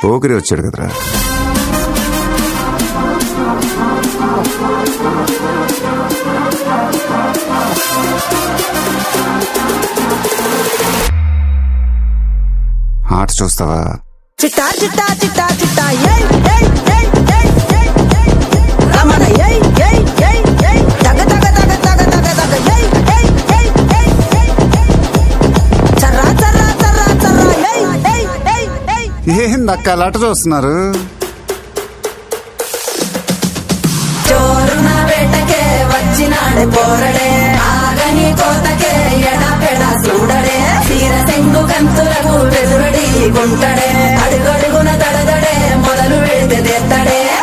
పోకిరి వచ్చాడు కదరా. ఆట చూస్తావా? చిట్టా చిట్టా చిట్టా చిట్టా ఏయ్ ఏయ్ ఏయ్ ఏయ్ ఏయ్ ఏయ్ రమణ ఏయ్ ఏయ్ ఏయ్ ఏయ్ తగ తగ తగ తగ తగ తగ ఏయ్ ఏయ్ ఏయ్ ఏయ్ ఏయ్ చర్రా చర్రా చర్రా చర్రా ఏయ్ ఏయ్ ఏయ్ ఏయ్ ఏందక్క అలా చూస్తున్నారు? చోరున వేటకే వచ్చినాడు పోరడే ఆగని కోతకే ఎడపెడా చూడడే తీర సెంగు కంతులకు వెలువడి గుంటడే అడుగడుగున దడదడే మొదలు వెడితే తెత్తడే